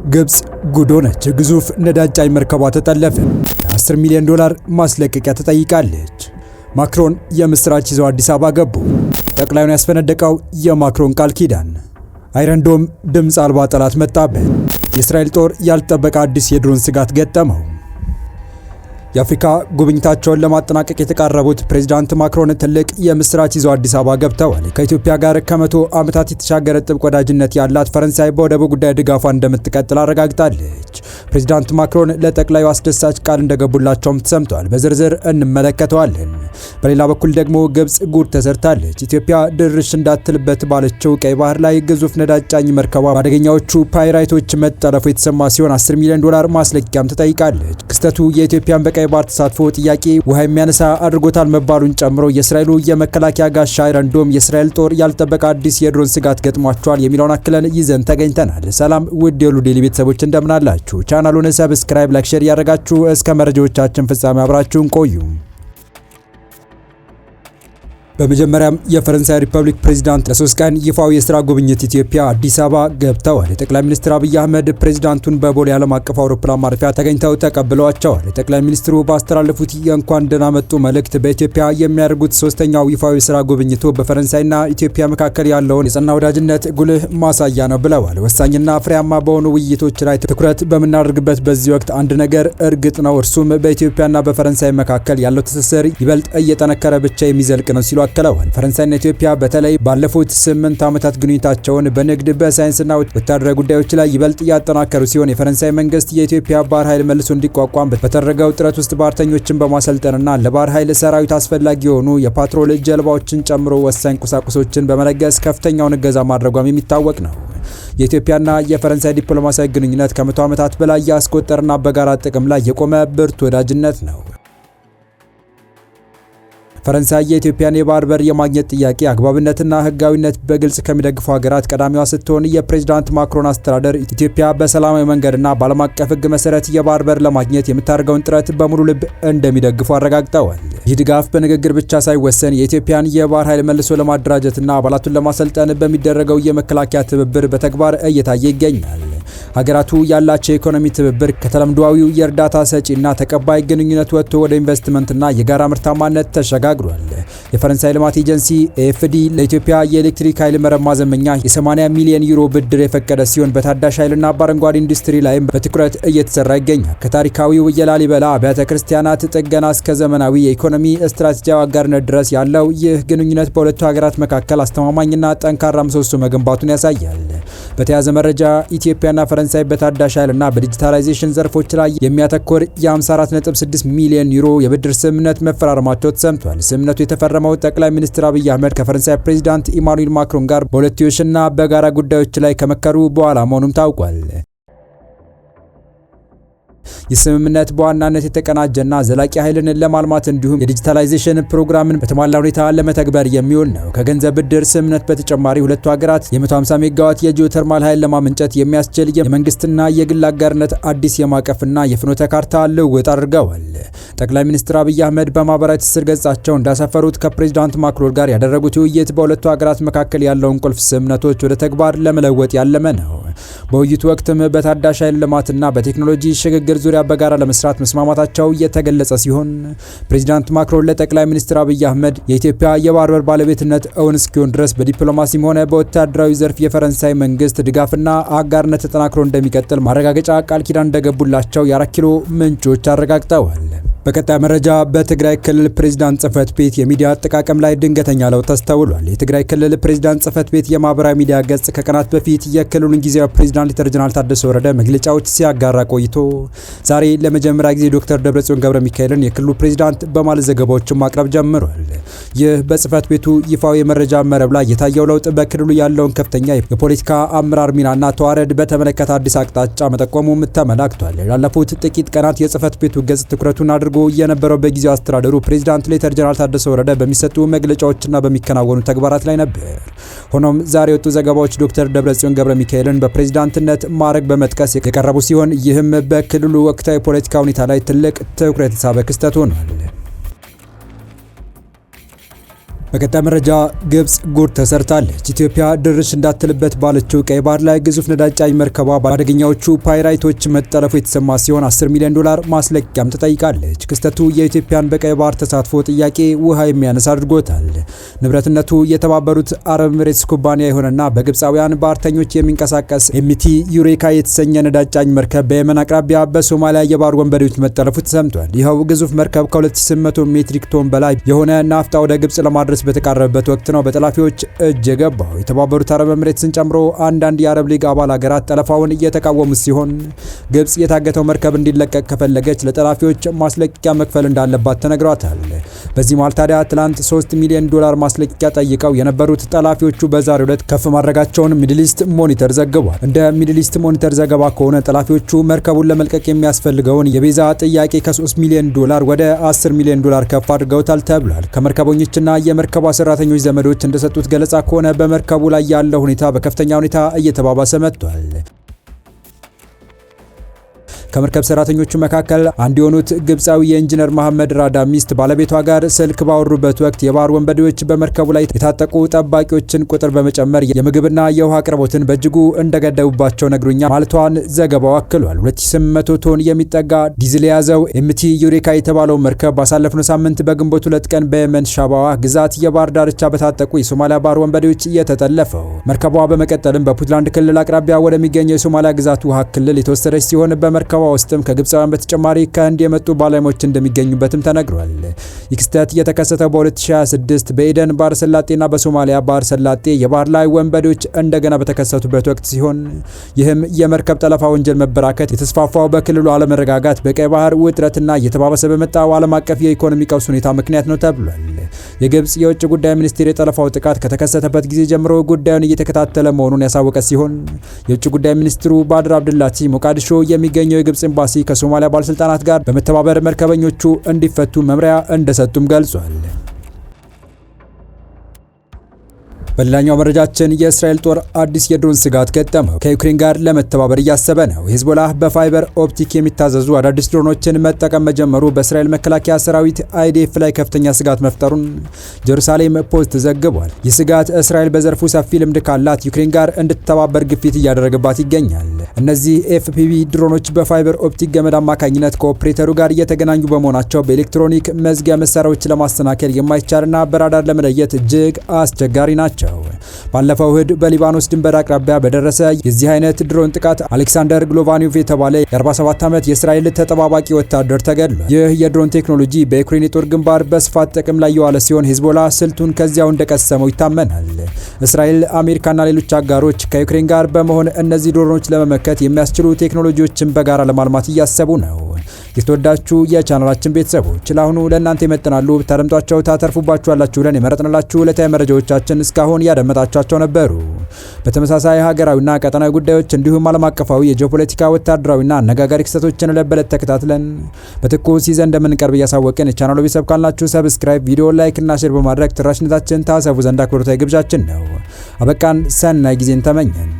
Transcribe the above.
ግብጽ ጉድ ሆነች። ግዙፍ ነዳጅ ጫኝ መርከቧ ተጠለፈ። $10 ሚሊዮን ማስለቀቂያ ተጠይቃለች። ማክሮን የምስራች ይዘው አዲስ አበባ ገቡ። ጠቅላዩን ያስፈነደቀው የማክሮን ቃል ኪዳን። አይረንዶም ድምፅ አልባ ጠላት መጣበት። የእስራኤል ጦር ያልጠበቀ አዲስ የድሮን ስጋት ገጠመው። የአፍሪካ ጉብኝታቸውን ለማጠናቀቅ የተቃረቡት ፕሬዝዳንት ማክሮን ትልቅ የምስራች ይዘው አዲስ አበባ ገብተዋል። ከኢትዮጵያ ጋር ከ100 ዓመታት የተሻገረ ጥብቅ ወዳጅነት ያላት ፈረንሳይ በወደቡ ጉዳይ ድጋፏ እንደምትቀጥል አረጋግጣለች። ፕሬዝዳንት ማክሮን ለጠቅላዩ አስደሳች ቃል እንደገቡላቸውም ተሰምቷል። በዝርዝር እንመለከተዋለን። በሌላ በኩል ደግሞ ግብጽ ጉድ ተሰርታለች። ኢትዮጵያ ድርሽ እንዳትልበት ባለችው ቀይ ባህር ላይ ግዙፍ ነዳጅ ጫኝ መርከቧ በአደገኛዎቹ ፓይራይቶች መጠለፉ የተሰማ ሲሆን $10 ሚሊዮን ማስለቀቂያም ትጠይቃለች። ክስተቱ የኢትዮጵያን በቀይ ባህር ተሳትፎ ጥያቄ ውሃ የሚያነሳ አድርጎታል መባሉን ጨምሮ የእስራኤሉ የመከላከያ ጋሻ አይረንዶም የእስራኤል ጦር ያልጠበቀ አዲስ የድሮን ስጋት ገጥሟቸዋል የሚለውን አክለን ይዘን ተገኝተናል። ሰላም ውድ የሉ ዴይሊ ቤተሰቦች እንደምናላችሁ። ቻናሉን ሰብስክራይብ፣ ላይክ፣ ሼር ያደረጋችሁ እስከ መረጃዎቻችን ፍጻሜ አብራችሁን ቆዩ። በመጀመሪያም የፈረንሳይ ሪፐብሊክ ፕሬዝዳንት ለ3 ቀን ይፋዊ የሥራ ጉብኝት ኢትዮጵያ አዲስ አበባ ገብተዋል። የጠቅላይ ሚኒስትር አብይ አህመድ ፕሬዝዳንቱን በቦሌ ዓለም አቀፍ አውሮፕላን ማረፊያ ተገኝተው ተቀብለዋቸዋል። የጠቅላይ ሚኒስትሩ ባስተላለፉት የእንኳን ደህና መጡ መልእክት በኢትዮጵያ የሚያደርጉት ሶስተኛው ይፋዊ የሥራ ጉብኝቱ በፈረንሳይና ኢትዮጵያ መካከል ያለውን የጸና ወዳጅነት ጉልህ ማሳያ ነው ብለዋል። ወሳኝና ፍሬያማ በሆኑ ውይይቶች ላይ ትኩረት በምናደርግበት በዚህ ወቅት አንድ ነገር እርግጥ ነው፣ እርሱም በኢትዮጵያና በፈረንሳይ መካከል ያለው ትስስር ይበልጥ እየጠነከረ ብቻ የሚዘልቅ ነው ሲሉ አክለዋል። ፈረንሳይና ኢትዮጵያ በተለይ ባለፉት 8 ዓመታት ግንኙነታቸውን በንግድ በሳይንስና ወታደራዊ ጉዳዮች ላይ ይበልጥ ያጠናከሩ ሲሆን የፈረንሳይ መንግስት የኢትዮጵያ ባህር ኃይል መልሶ እንዲቋቋም በተደረገው ጥረት ውስጥ ባህርተኞችን በማሰልጠንና ለባህር ኃይል ሰራዊት አስፈላጊ የሆኑ የፓትሮል ጀልባዎችን ጨምሮ ወሳኝ ቁሳቁሶችን በመለገስ ከፍተኛውን እገዛ ማድረጓም የሚታወቅ ነው። የኢትዮጵያና የፈረንሳይ ዲፕሎማሲያዊ ግንኙነት ከ100 ዓመታት በላይ ያስቆጠረና በጋራ ጥቅም ላይ የቆመ ብርቱ ወዳጅነት ነው። ፈረንሳይ የኢትዮጵያን የባህር በር የማግኘት ጥያቄ አግባብነትና ሕጋዊነት በግልጽ ከሚደግፉ ሀገራት ቀዳሚዋ ስትሆን የፕሬዝዳንት ማክሮን አስተዳደር ኢትዮጵያ በሰላማዊ መንገድና በዓለም አቀፍ ሕግ መሰረት የባህር በር ለማግኘት የምታደርገውን ጥረት በሙሉ ልብ እንደሚደግፉ አረጋግጠዋል። ይህ ድጋፍ በንግግር ብቻ ሳይወሰን የኢትዮጵያን የባህር ኃይል መልሶ ለማደራጀትና አባላቱን ለማሰልጠን በሚደረገው የመከላከያ ትብብር በተግባር እየታየ ይገኛል። ሀገራቱ ያላቸው የኢኮኖሚ ትብብር ከተለምዷዊው የእርዳታ ሰጪና ተቀባይ ግንኙነት ወጥቶ ወደ ኢንቨስትመንትና የጋራ ምርታማነት ተሸጋግሯል። የፈረንሳይ ልማት ኤጀንሲ ኤኤፍዲ ለኢትዮጵያ የኤሌክትሪክ ኃይል መረብ ማዘመኛ የ80 ሚሊዮን ዩሮ ብድር የፈቀደ ሲሆን በታዳሽ ኃይልና በአረንጓዴ ኢንዱስትሪ ላይም በትኩረት እየተሰራ ይገኛል። ከታሪካዊው የላሊበላ አብያተ ክርስቲያናት ጥገና እስከ ዘመናዊ የኢኮኖሚ ስትራቴጂያዊ አጋርነት ድረስ ያለው ይህ ግንኙነት በሁለቱ ሀገራት መካከል አስተማማኝና ጠንካራ ምሰሶ መገንባቱን ያሳያል። በተያያዘ መረጃ ኢትዮጵያና ፈረንሳይ በታዳሽ ኃይልና በዲጂታላይዜሽን ዘርፎች ላይ የሚያተኮር የ54.6 ሚሊዮን ዩሮ የብድር ስምምነት መፈራረማቸው ተሰምቷል። ስምምነቱ የተፈረመው ጠቅላይ ሚኒስትር አብይ አህመድ ከፈረንሳይ ፕሬዝዳንት ኢማኑኤል ማክሮን ጋር በሁለትዮሽና በጋራ ጉዳዮች ላይ ከመከሩ በኋላ መሆኑም ታውቋል። ይህ ስምምነት በዋናነት የተቀናጀና ዘላቂ ኃይልን ለማልማት እንዲሁም የዲጂታላይዜሽን ፕሮግራምን በተሟላ ሁኔታ ለመተግበር የሚውል ነው። ከገንዘብ ብድር ስምምነት በተጨማሪ ሁለቱ ሀገራት የ150 ሜጋዋት የጂኦተርማል ኃይል ለማመንጨት የሚያስችል የመንግስትና የግል አጋርነት አዲስ የማዕቀፍና የፍኖተ ካርታ ልውውጥ አድርገዋል። ጠቅላይ ሚኒስትር አብይ አህመድ በማህበራዊ ትስስር ገጻቸው እንዳሰፈሩት ከፕሬዝዳንት ማክሮን ጋር ያደረጉት ውይይት በሁለቱ ሀገራት መካከል ያለውን ቁልፍ ስምምነቶች ወደ ተግባር ለመለወጥ ያለመ ነው። በውይይቱ ወቅትም በታዳሽ ኃይል ልማትና በቴክኖሎጂ ሽግግር ዙሪያ በጋራ ለመስራት መስማማታቸው የተገለጸ ሲሆን ፕሬዝዳንት ማክሮን ለጠቅላይ ሚኒስትር አብይ አህመድ የኢትዮጵያ የባህር በር ባለቤትነት እውን እስኪሆን ድረስ በዲፕሎማሲም ሆነ በወታደራዊ ዘርፍ የፈረንሳይ መንግስት ድጋፍና አጋርነት ተጠናክሮ እንደሚቀጥል ማረጋገጫ ቃል ኪዳን እንደገቡላቸው የ4 ኪሎ ምንጮች አረጋግጠዋል። በቀጣይ መረጃ በትግራይ ክልል ፕሬዝዳንት ጽህፈት ቤት የሚዲያ አጠቃቀም ላይ ድንገተኛ ለውጥ ተስተውሏል። የትግራይ ክልል ፕሬዝዳንት ጽህፈት ቤት የማህበራዊ ሚዲያ ገጽ ከቀናት በፊት የክልሉን ጊዜያዊ ፕሬዝዳንት ሌተና ጀነራል ታደሰ ወረደ መግለጫዎች ሲያጋራ ቆይቶ ዛሬ ለመጀመሪያ ጊዜ ዶክተር ደብረጽዮን ገብረ ሚካኤልን የክልሉ ፕሬዝዳንት በማለት ዘገባዎችን ማቅረብ ጀምሯል። ይህ በጽህፈት ቤቱ ይፋዊ የመረጃ መረብ ላይ የታየው ለውጥ በክልሉ ያለውን ከፍተኛ የፖለቲካ አመራር ሚናና ተዋረድ በተመለከተ አዲስ አቅጣጫ መጠቆሙም ተመላክቷል። ላለፉት ጥቂት ቀናት የጽህፈት ቤቱ ገጽ ትኩረቱን አድርጎ የነበረው በጊዜው አስተዳደሩ ፕሬዝዳንት ሌተና ጀነራል ታደሰ ወረደ በሚሰጡ መግለጫዎችና በሚከናወኑ ተግባራት ላይ ነበር። ሆኖም ዛሬ የወጡ ዘገባዎች ዶክተር ደብረጽዮን ገብረ ሚካኤልን በፕሬዝዳንትነት ማዕረግ በመጥቀስ የቀረቡ ሲሆን ይህም በክልሉ ወቅታዊ ፖለቲካ ሁኔታ ላይ ትልቅ ትኩረት የተሳበ ክስተት ሆኗል። በቀጣይ መረጃ ግብጽ ጉድ ተሰርታለች። ኢትዮጵያ ድርሽ እንዳትልበት ባለችው ቀይ ባህር ላይ ግዙፍ ነዳጅ ጫኝ መርከቧ በአደገኛዎቹ ፓይራይቶች መጠለፉ የተሰማ ሲሆን $10 ሚሊዮን ማስለቀቂያም ተጠይቃለች። ክስተቱ የኢትዮጵያን በቀይ ባህር ተሳትፎ ጥያቄ ውሃ የሚያነሳ አድርጎታል። ንብረትነቱ የተባበሩት አረብ ኤሚሬትስ ኩባንያ የሆነና በግብፃውያን ባህርተኞች የሚንቀሳቀስ ኤምቲ ዩሬካ የተሰኘ ነዳጅ ጫኝ መርከብ በየመን አቅራቢያ በሶማሊያ የባህር ወንበዴዎች መጠለፉ ተሰምቷል። ይኸው ግዙፍ መርከብ ከ2800 ሜትሪክ ቶን በላይ የሆነ ናፍጣ ወደ ግብጽ ለማድረስ በተቃረበበት ወቅት ነው በጠላፊዎች እጅ የገባው። የተባበሩት አረብ ኤሚሬትስን ጨምሮ አንዳንድ የአረብ ሊግ አባል ሀገራት ጠለፋውን እየተቃወሙ ሲሆን ግብጽ የታገተው መርከብ እንዲለቀቅ ከፈለገች ለጠላፊዎች ማስለቀቂያ መክፈል እንዳለባት ተነግሯታል። በዚህ መሃል ታዲያ ትላንት $3 ሚሊዮን ማስለቀቂያ ጠይቀው የነበሩት ጠላፊዎቹ በዛሬው ዕለት ከፍ ማድረጋቸውን ሚድል ኢስት ሞኒተር ዘግቧል። እንደ ሚድል ኢስት ሞኒተር ዘገባ ከሆነ ጠላፊዎቹ መርከቡን ለመልቀቅ የሚያስፈልገውን የቤዛ ጥያቄ ከ$3 ሚሊዮን ወደ $10 ሚሊዮን ከፍ አድርገውታል ተብሏል። ከመርከበኞችና የመርከቧ ሰራተኞች ዘመዶች እንደሰጡት ገለጻ ከሆነ በመርከቡ ላይ ያለው ሁኔታ በከፍተኛ ሁኔታ እየተባባሰ መጥቷል። ከመርከብ ሰራተኞቹ መካከል አንድ የሆኑት ግብፃዊ የኢንጂነር መሐመድ ራዳ ሚስት ባለቤቷ ጋር ስልክ ባወሩበት ወቅት የባህር ወንበዴዎች በመርከቡ ላይ የታጠቁ ጠባቂዎችን ቁጥር በመጨመር የምግብና የውሃ አቅርቦትን በእጅጉ እንደገደቡባቸው ነግሩኛል ማለቷን ዘገባው አክሏል። 2800 ቶን የሚጠጋ ዲዝል የያዘው ኤምቲ ዩሬካ የተባለው መርከብ ባሳለፍነው ሳምንት በግንቦት 2 ቀን በየመን ሻባዋ ግዛት የባህር ዳርቻ በታጠቁ የሶማሊያ ባህር ወንበዴዎች የተጠለፈው። መርከቧ በመቀጠልም በፑንትላንድ ክልል አቅራቢያ ወደሚገኘው የሶማሊያ ግዛት ውሃ ክልል የተወሰደች ሲሆን በመርከቧ ውስጥም ከግብፃውያን በተጨማሪ ከህንድ የመጡ ባለሙያዎች እንደሚገኙበትም ተነግሯል። ይህ ክስተት የተከሰተው በ2026 በኤደን ባህረ ሰላጤና በሶማሊያ ባህረ ሰላጤ የባህር ላይ ወንበዴዎች እንደገና በተከሰቱበት ወቅት ሲሆን ይህም የመርከብ ጠለፋ ወንጀል መበራከት የተስፋፋው በክልሉ አለመረጋጋት፣ በቀይ ባህር ውጥረትና እየተባባሰ በመጣው ዓለም አቀፍ የኢኮኖሚ ቀውስ ሁኔታ ምክንያት ነው ተብሏል። የግብፅ የውጭ ጉዳይ ሚኒስቴር የጠለፋው ጥቃት ከተከሰተበት ጊዜ ጀምሮ ጉዳዩን እየተከታተለ መሆኑን ያሳወቀ ሲሆን የውጭ ጉዳይ ሚኒስትሩ ባድር አብድላቲ ሞቃዲሾ የሚገኘው የግብፅ ኤምባሲ ከሶማሊያ ባለስልጣናት ጋር በመተባበር መርከበኞቹ እንዲፈቱ መምሪያ እንደሰጡም ገልጿል። በሌላኛው መረጃችን የእስራኤል ጦር አዲስ የድሮን ስጋት ገጠመው። ከዩክሬን ጋር ለመተባበር እያሰበ ነው። ሂዝቦላህ በፋይበር ኦፕቲክ የሚታዘዙ አዳዲስ ድሮኖችን መጠቀም መጀመሩ በእስራኤል መከላከያ ሰራዊት አይዲኤፍ ላይ ከፍተኛ ስጋት መፍጠሩን ጀሩሳሌም ፖስት ዘግቧል። ይህ ስጋት እስራኤል በዘርፉ ሰፊ ልምድ ካላት ዩክሬን ጋር እንድትተባበር ግፊት እያደረገባት ይገኛል። እነዚህ ኤፍፒቪ ድሮኖች በፋይበር ኦፕቲክ ገመድ አማካኝነት ከኦፕሬተሩ ጋር እየተገናኙ በመሆናቸው በኤሌክትሮኒክ መዝጊያ መሳሪያዎች ለማስተናከል የማይቻልና በራዳር ለመለየት እጅግ አስቸጋሪ ናቸው። ባለፈው እሁድ በሊባኖስ ድንበር አቅራቢያ በደረሰ የዚህ አይነት ድሮን ጥቃት አሌክሳንደር ግሎቫኒዮቭ የተባለ የ47 ዓመት የእስራኤል ተጠባባቂ ወታደር ተገድሏል። ይህ የድሮን ቴክኖሎጂ በዩክሬን የጦር ግንባር በስፋት ጥቅም ላይ የዋለ ሲሆን ሂዝቦላ ስልቱን ከዚያው እንደቀሰመው ይታመናል። እስራኤል፣ አሜሪካና ሌሎች አጋሮች ከዩክሬን ጋር በመሆን እነዚህ ድሮኖች ለመመከት የሚያስችሉ ቴክኖሎጂዎችን በጋራ ለማልማት እያሰቡ ነው። የተወዳችሁ የቻናላችን ቤተሰቦች ለአሁኑ ለእናንተ ይመጥናሉ ብታደምጧቸው ታተርፉባችኋላችሁ ብለን የመረጥንላችሁ ዕለታዊ መረጃዎቻችን እስካሁን ያደመጣችኋቸው ነበሩ። በተመሳሳይ ሀገራዊና ቀጠናዊ ጉዳዮች እንዲሁም ዓለም አቀፋዊ የጂኦፖለቲካ ወታደራዊና አነጋጋሪ ክስተቶችን ዕለት በዕለት ተከታትለን በትኩስ ይዘን እንደምንቀርብ እያሳወቅን የቻናሉ ቤተሰብ ካልናችሁ ሰብስክራይብ፣ ቪዲዮ ላይክ እና ሼር በማድረግ ተደራሽነታችን ታሰፉ ዘንድ አክብሮታዊ ግብዣችን ነው። አበቃን። ሰናይ ጊዜን ተመኘን።